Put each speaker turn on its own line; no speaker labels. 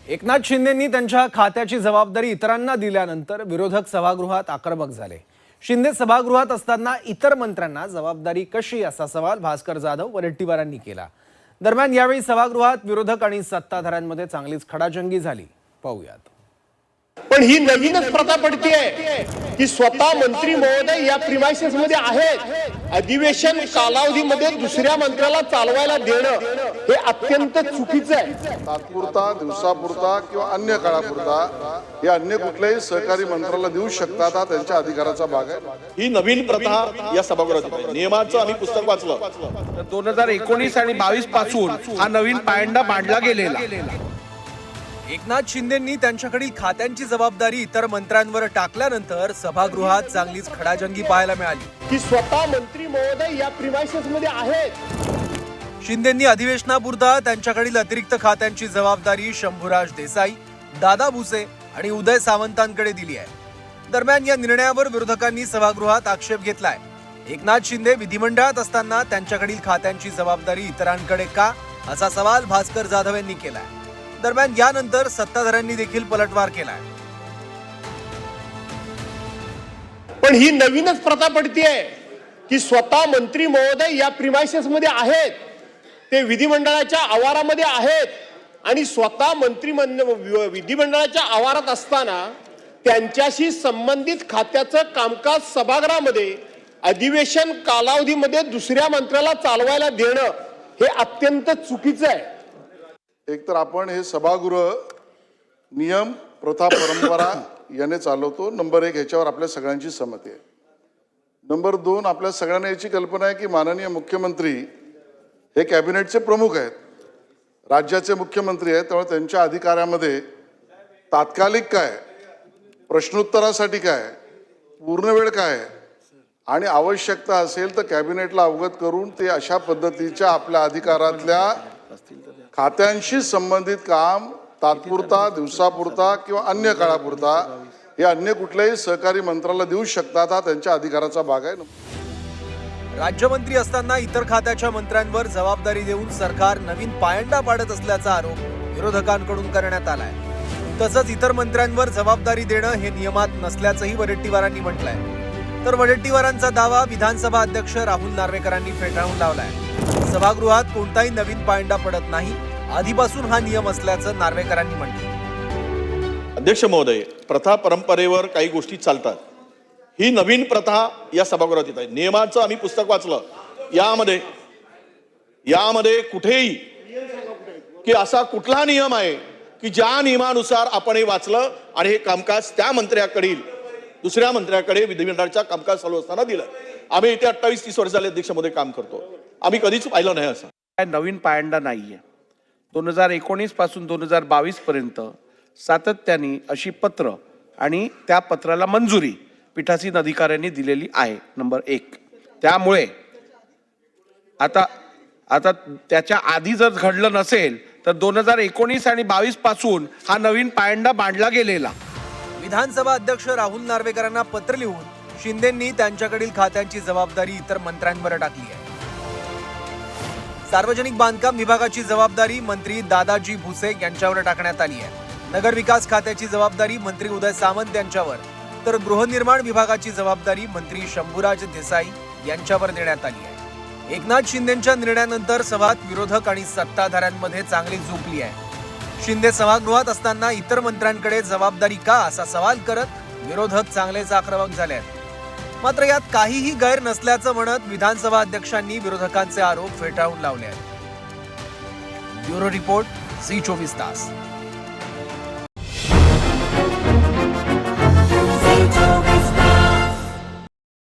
एकनाथ शिंदेंनी त्यांच्या खात्याची जबाबदारी इतरांना दिल्यानंतर विरोधक सभागृहात आक्रमक झाले। शिंदे सभागृहात असताना इतर मंत्र्यांना जबाबदारी कशी असा सवाल भास्कर जाधव वडेट्टीवारांनी केला। दरम्यान यावेळी सभागृहात विरोधक आणि सत्ताधाऱ्यांमध्ये चांगलीच खडाजंगी झाली। पाहूयात।
पण ही नवीनच प्रथा पडतीये की स्वतः मंत्री महोदय या प्रिमायसेस मध्ये आहेत, अधिवेशन कालावधीमध्ये दुसऱ्या मंत्र्याला चालवायला देणं हे अत्यंत चुकीचं आहे।
तात्पुरता, दिवसापुरता किंवा अन्य काळापुरता हे अन्य कुठल्याही सहकारी मंत्र्याला देऊ शकतात, हा त्यांच्या अधिकाराचा भाग आहे।
ही नवीन प्रथा या सभागृहात आहे। नियमाचं आम्ही पुस्तक वाचलं।
2019 आणि 22 पासून हा नवीन पायंडा मांडला गेलेला।
एकनाथ शिंदेंनी त्यांच्याकडील खात्यांची जबाबदारी इतर मंत्र्यांवर टाकल्यानंतर सभागृहात चांगलीच खडाजंगी पाहायला मिळाली
की स्वतः मंत्री महोदय या प्रिमायसेस मध्ये आहेत।
शिंदेंनी अधिवेशनापुरता त्यांच्याकडील अतिरिक्त खात्यांची जबाबदारी शंभूराज देसाई, दादा भुसे आणि उदय सामंतांकडे दिली आहे। दरम्यान या निर्णयावर विरोधकांनी सभागृहात आक्षेप घेतलाय। एकनाथ शिंदे विधिमंडळात असताना त्यांच्याकडील खात्यांची जबाबदारी इतरांकडे का असा सवाल भास्कर जाधव यांनी केलाय। दरम्यान यानंतर सत्ताधाऱ्यांनी देखील पलटवार केलाय।
पण ही नवीनच प्रथा पडतीये की स्वतः मंत्री महोदय या प्रिमायसेस मध्ये आहेत, ते विधिमंडळाच्या आवारामध्ये आहेत आणि स्वतः विधिमंडळाच्या आवारात असताना त्यांच्याशी संबंधित खात्याचं कामकाज सभागृहामध्ये अधिवेशन कालावधीमध्ये दुसऱ्या मंत्र्याला चालवायला देणं हे अत्यंत चुकीचं आहे।
एकतर आपण हे सभागृह नियम, प्रथा, परंपरा याने चालवतो। नंबर 1 ह्याच्यावर आपल्या सगळ्यांची सहमती आहे। नंबर 2 आपल्या सगळ्यांना याची कल्पना आहे की माननीय मुख्यमंत्री हे कॅबिनेटचे प्रमुख आहेत, राज्याचे मुख्यमंत्री आहेत, त्यामुळे त्यांच्या अधिकारामध्ये तात्कालिक काय, प्रश्नोत्तरासाठी काय, पूर्ण वेळ काय आणि आवश्यकता असेल तर कॅबिनेटला अवगत करून ते अशा पद्धतीच्या आपल्या अधिकारातल्या खात्यांशी संबंधित काम तात्पुरता, दिवसापुरता किंवा अन्य काळापुरता हे अन्य कुठल्याही सहकारी मंत्र्याला देऊ शकतात, हा त्यांच्या अधिकाराचा भाग आहे।
राज्यमंत्री असताना इतर खात्याच्या मंत्र्यांवर जबाबदारी देऊन सरकार नवीन पायंडा पाडत असल्याचा आरोप विरोधकांकडून करण्यात आलाय। तसंच इतर मंत्र्यांवर जबाबदारी देणं हे नियमात नसल्याचंही वडेट्टीवारांनी म्हटलंय। तर वडेट्टीवारांचा दावा विधानसभा अध्यक्ष राहुल नार्वेकरांनी फेटाळून लावलाय। सभागृहात कोणताही नवीन पायंडा पडत नाही, आधीपासून हा नियम असल्याचं नार्वेकरांनी म्हटलं।
अध्यक्ष महोदय, प्रथा परंपरेवर काही गोष्टी चालतात। ही नवीन प्रथा या सभागृहात येत आहे। नियमाचं आम्ही पुस्तक वाचलं। यामध्ये कुठेही की असा कुठला नियम आहे की ज्या नियमानुसार आपण हे वाचलं आणि हे कामकाज त्या मंत्र्याकडील दुसऱ्या मंत्र्याकडे विधिमंडळाच्या कामकाज चालू असताना दिलं। आम्ही इथे 28-30 वर्ष झाले अध्यक्ष महोदय काम करतो, आम्ही कधीच पाहिलं नाही असं।
काय नवीन पायंडा नाहीये। 2019 पासून 2022 पर्यंत सातत्याने अशी पत्र आणि त्या पत्राला मंजुरी पीठासीन अधिकाऱ्यांनी दिलेली आहे। नंबर 1 त्यामुळे आता त्याच्या आधी जर घडलं नसेल तर 2019 आणि 22 पासून हा नवीन पायंडा मांडला गेलेला।
विधानसभा अध्यक्ष राहुल नार्वेकरांना पत्र लिहून शिंदेंनी त्यांच्याकडील खात्यांची जबाबदारी इतर मंत्र्यांवर टाकली आहे। सार्वजनिक बांधकाम विभागाची जबाबदारी मंत्री दादाजी भुसे यांच्यावर टाकण्यात आली आहे। नगर विकास खात्याची जबाबदारी मंत्री उदय सामंत यांच्यावर, तर गृहनिर्माण विभागाची जबाबदारी मंत्री शंभूराज देसाई यांच्यावर देण्यात आली आहे। एकनाथ शिंदेंच्या निर्णयानंतर सभात विरोधक आणि सत्ताधाऱ्यांमध्ये चांगली झोपली आहे। शिंदे सभागृहात असताना इतर मंत्र्यांकडे जबाबदारी का असा सवाल करत विरोधक चांगलेच आक्रमक झाले आहेत। मात्र यात काहीही गैर नसल्याचं म्हणत विधानसभा अध्यक्षांनी विरोधकांचे आरोप फेटाळून लावले आहेत। ब्युरो रिपोर्ट, झी 24 तास।